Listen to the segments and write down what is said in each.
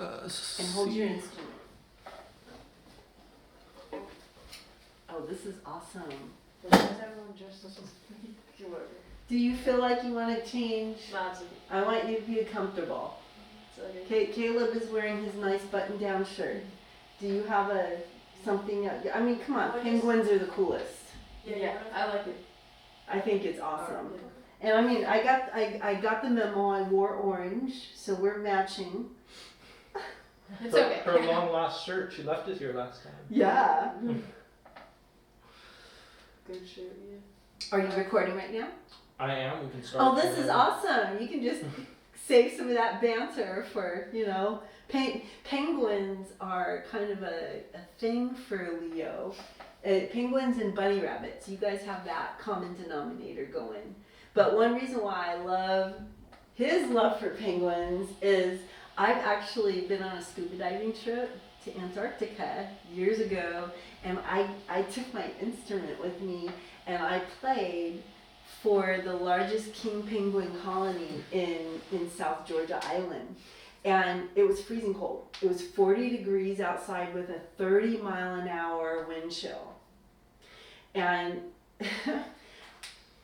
And hold your instrument. Oh, this is awesome. Why is everyone dressed as Do you feel like you want to change? Nah, it's okay. I want you to be comfortable. It's okay. Caleb is wearing his nice button-down shirt. Do you have something? I mean, come on, penguins are the coolest. Yeah, I like it. I think it's awesome. And I mean, I got the memo. I wore orange, so we're matching. It's okay. Her long lost shirt. She left it here last time. Yeah. Good shirt, yeah. Are you recording right now? I am. We can start. Oh, this is awesome. You can just save some of that banter for, penguins are kind of a thing for Leo. Penguins and bunny rabbits, you guys have that common denominator going. But one reason why I love his love for penguins is I've actually been on a scuba diving trip to Antarctica years ago, and I took my instrument with me and I played for the largest king penguin colony in South Georgia Island. And it was freezing cold. It was 40 degrees outside with a 30-mile-an-hour wind chill. And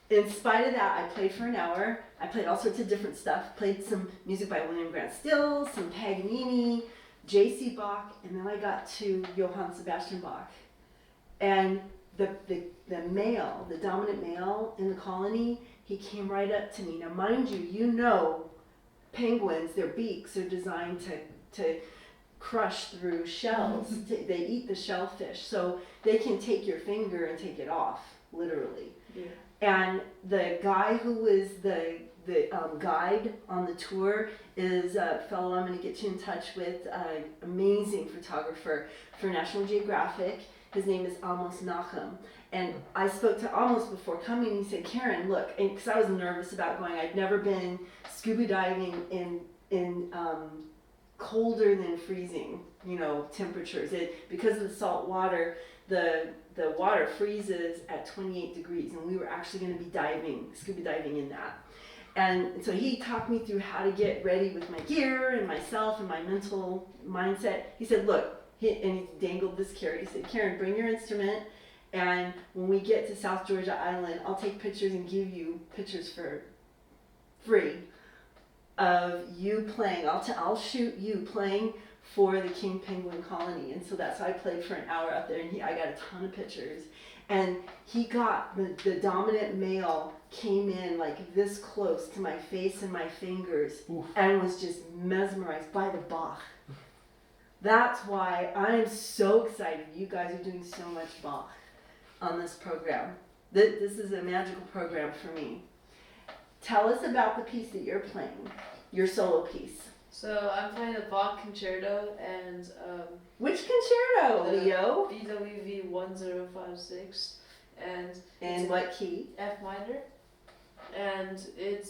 in spite of that, I played for an hour. I played all sorts of different stuff. Played some music by William Grant Still, some Paganini, J.C. Bach, and then I got to Johann Sebastian Bach. And the male, the dominant male in the colony, he came right up to me. Now, mind you, penguins, their beaks are designed to crush through shells. They eat the shellfish, so they can take your finger and take it off, literally. Yeah. And the guy who was the guide on the tour is a fellow I'm going to get you in touch with, an amazing photographer for National Geographic. His name is Amos Nachum. And I spoke to Amos before coming. He said, Karen, look, because I was nervous about going. I'd never been scuba diving in colder than freezing, temperatures. Because of the salt water, the water freezes at 28 degrees, and we were actually going to be scuba diving in that. And so he talked me through how to get ready with my gear and myself and my mental mindset. He said, look, and he dangled this carrot. He said, Karen, bring your instrument, and when we get to South Georgia Island, I'll take pictures and give you pictures for free of you playing. I'll shoot you playing for the king penguin colony. And so that's how I played for an hour out there, and I got a ton of pictures. And he got, the dominant male came in like this close to my face and my fingers. Oof. And was just mesmerized by the Bach. That's why I'm so excited. You guys are doing so much Bach on this program. This is a magical program for me. Tell us about the piece that you're playing, your solo piece. So I'm playing the Bach Concerto and which concerto, Leo? BWV 1056 and in what key? F minor, and it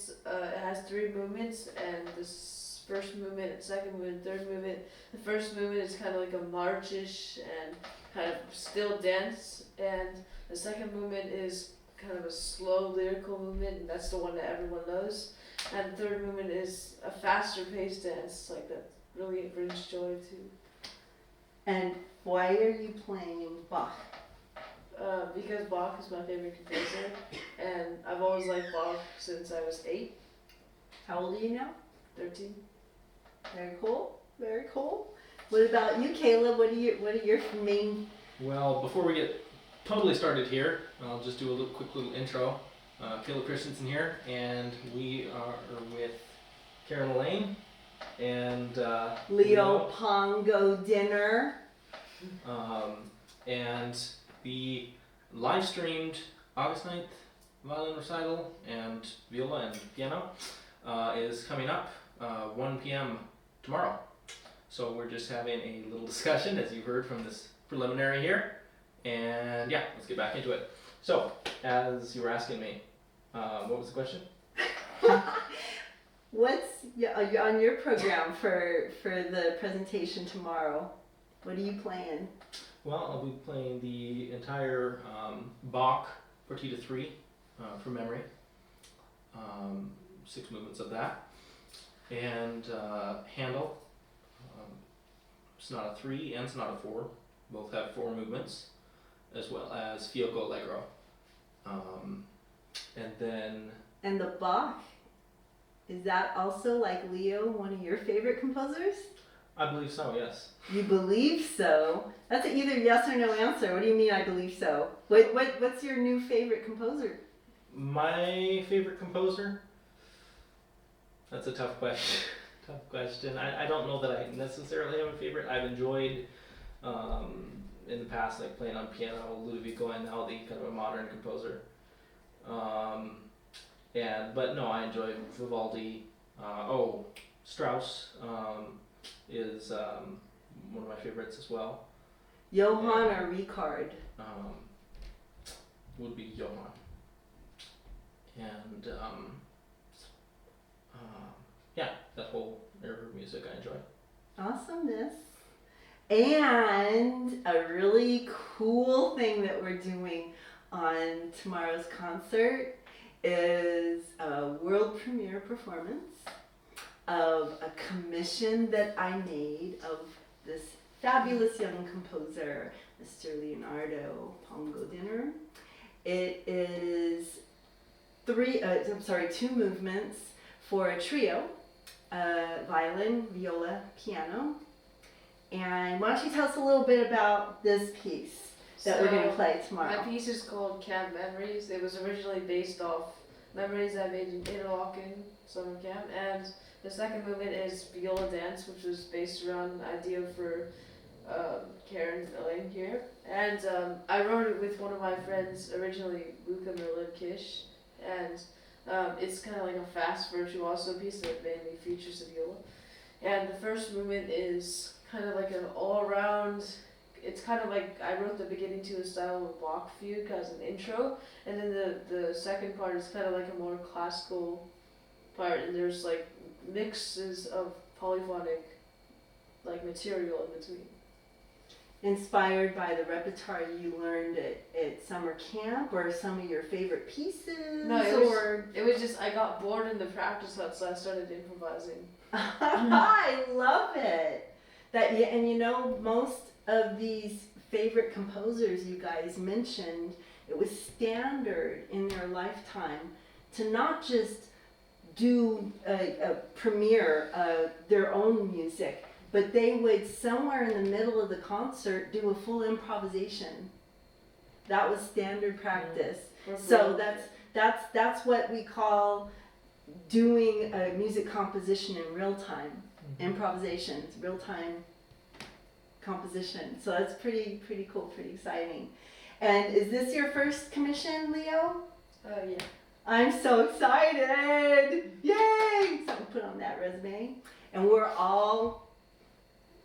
has 3 movements, and this first movement, second movement, third movement. The first movement is kind of like a marchish and kind of still dance, and the second movement is kind of a slow lyrical movement, and that's the one that everyone knows. And the third movement is a faster paced dance, like that really brings joy too. And why are you playing Bach? Because Bach is my favorite composer, and I've always liked Bach since I was 8. How old are you now? 13. Very cool. Very cool. What about you, Caleb? What are your main? Well, before we get totally started here, I'll just do a quick little intro. Caleb Christensen here, and we are with Karen Elaine and Leo Pongo Dinner. And the live streamed August 9th violin recital and viola and piano is coming up 1 p.m. tomorrow. So we're just having a little discussion, as you heard from this preliminary here. And yeah, let's get back into it. So, as you were asking me, what was the question? What's on your program for the presentation tomorrow? What are you playing? Well, I'll be playing the entire Bach Partita 3 from memory. 6 movements of that. And Handel, Sonata 3 and Sonata 4. Both have 4 movements, as well as Fiocco Allegro. And then... And the Bach, is that also, like Leo, one of your favorite composers? I believe so, yes. You believe so? That's an either yes or no answer. What do you mean I believe so? What's your new favorite composer? My favorite composer? That's a tough question. Tough question. I don't know that I necessarily have a favorite. I've enjoyed in the past, like playing on piano, Ludovico Einaudi, kind of a modern composer. But no, I enjoy Vivaldi. Strauss is one of my favorites as well. Johann or Richard? Would be Johann. And that whole era of music I enjoy. Awesomeness. And a really cool thing that we're doing on tomorrow's concert is a world premiere performance of a commission that I made of this fabulous young composer, Mr. Leonardo Pongodinner. It is 2 movements for a trio, violin, viola, piano. And why don't you tell us a little bit about this piece that we're going to play tomorrow? My piece is called Camp Memories. It was originally based off memories I made in Interlaken summer camp, and the second movement is Viola Dance, which was based around an idea for Karen Elaine here. And I wrote it with one of my friends, originally Luca Merlin Kish, and it's kind of like a fast virtuoso piece that mainly features the viola. And the first movement is kind of like an all-around, it's kind of like I wrote the beginning to the style of Bach fugue as an intro, and then the second part is kind of like a more classical part, and there's like mixes of polyphonic like material in between. Inspired by the repertoire you learned at summer camp, or some of your favorite pieces? No, it was just I got bored in the practice hut, so I started improvising. I love it. And you know, most of these favorite composers you guys mentioned, it was standard in their lifetime to not just do a premiere of their own music, but they would, somewhere in the middle of the concert, do a full improvisation. That was standard practice. So that's what we call doing a music composition in real time. Improvisation, real time composition. So that's pretty cool, pretty exciting. And is this your first commission, Leo? Yeah. I'm so excited! Yay! Something to put on that resume. And we're all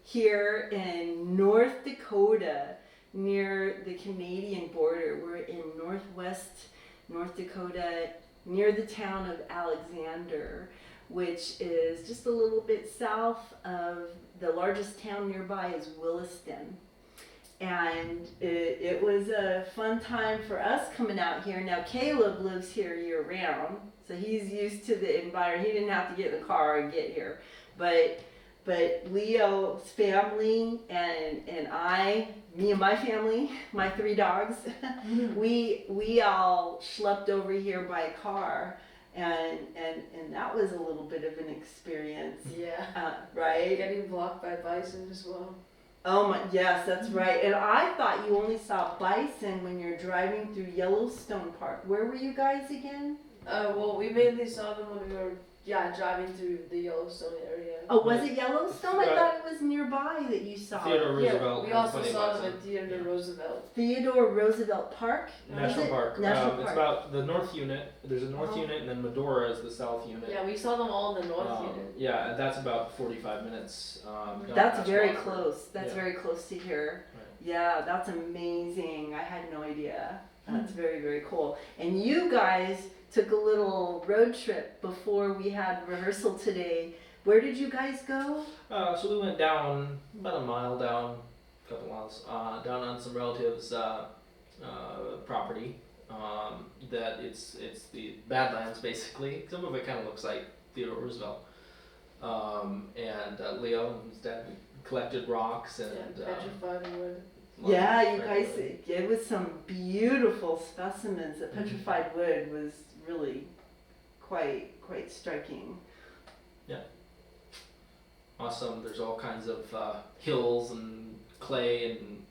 here in North Dakota, near the Canadian border. We're in northwest North Dakota, near the town of Alexander, which is just a little bit south of the largest town nearby is Williston. And it was a fun time for us coming out here. Now Caleb lives here year round, so he's used to the environment. He didn't have to get in the car and get here. But Leo's family and I, me and my family, my 3 dogs, we all schlepped over here by car, and that was a little bit of an experience. Yeah. Right? Getting blocked by bison as well. Oh my, yes, that's right. And I thought you only saw bison when you're driving through Yellowstone Park. Where were you guys again? Well, we mainly saw them when we were driving through the Yellowstone area. Oh, was it Yellowstone? I thought it was nearby that you saw Theodore it. Roosevelt. Yeah, we also Plenty of saw them bison. at Theodore Roosevelt. Theodore Roosevelt Park? National Park. National It's Park. about the north unit. There's a north unit, and then Medora is the south unit. Yeah, we saw them all in the north unit. Yeah, and that's about 45 minutes. That's very Rockford. close. That's Yeah. very close to here. Right. Yeah, that's amazing. I had no idea. That's very, very cool. And you guys took a little road trip before we had rehearsal today. Where did you guys go? So we went down about a mile down, a couple miles, down on some relatives' property. That it's the Badlands basically. Some of it kind of looks like Theodore Roosevelt. And Leo and his dad collected rocks and petrified wood. Yeah, you guys, it was some beautiful specimens. The petrified wood was really quite striking. Awesome. There's all kinds of hills and clay and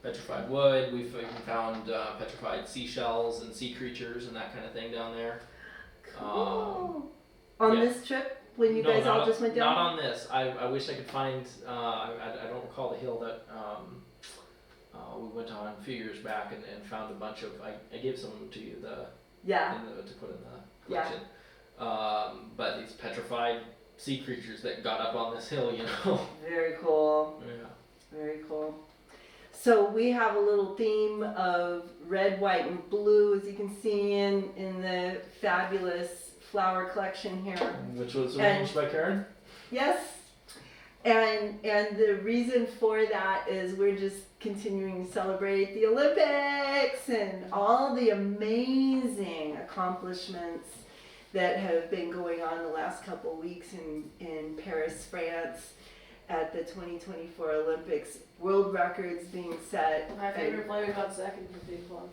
petrified wood. We've even found petrified seashells and sea creatures and that kind of thing down there. Cool. On this trip, when you guys all just went down? Not on this. I wish I could find. I don't recall the hill that we went on a few years back and found a bunch of. I gave some to you to put in the collection. But these petrified sea creatures that got up on this hill, you know. Very cool. Yeah. Very cool. So we have a little theme of red, white, and blue, as you can see in the fabulous flower collection here. Which was arranged by Karen? Yes. And the reason for that is we're just continuing to celebrate the Olympics and all the amazing accomplishments that have been going on the last couple of weeks in Paris, France, at the 2024 Olympics. World records being set. My favorite player got second for ping pong.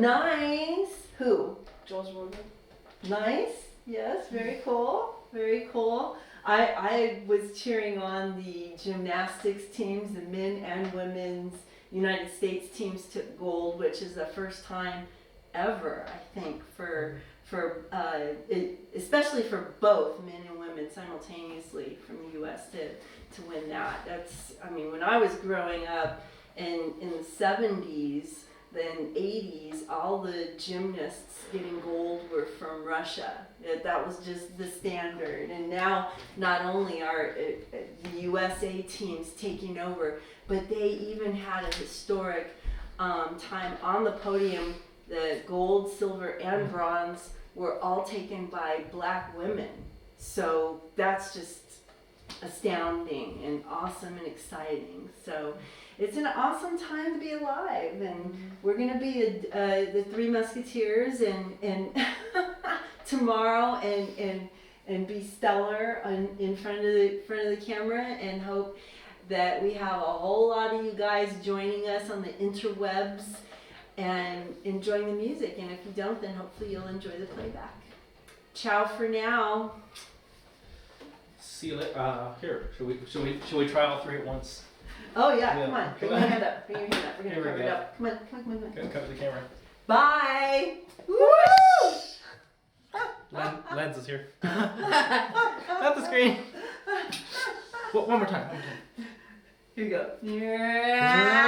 Nice. Who? Jules Morgan. Nice. Yes. Very cool. Very cool. I was cheering on the gymnastics teams. The men and women's United States teams took gold, which is the first time ever, I think, especially for both men and women simultaneously from the U.S. to win that. That's, I mean, when I was growing up in the 70s, then 80s, all the gymnasts getting gold were from Russia. That was just the standard. And now not only are the USA teams taking over, but they even had a historic time on the podium. The gold, silver, and bronze were all taken by black women. So that's just astounding and awesome and exciting. So it's an awesome time to be alive, and we're gonna be the Three Musketeers and tomorrow and be stellar in front of the camera, and hope that we have a whole lot of you guys joining us on the interwebs and enjoying the music. And if you don't, then hopefully you'll enjoy the playback. Ciao for now. See you later. Here, should we try all three at once? Oh yeah, come on. Bring your hand up. Bring your hand up. We're gonna cover it up. Come on. Gonna cover the camera. Bye. Woo! Lens is here. Not the screen. One more time. Here you go. Yeah.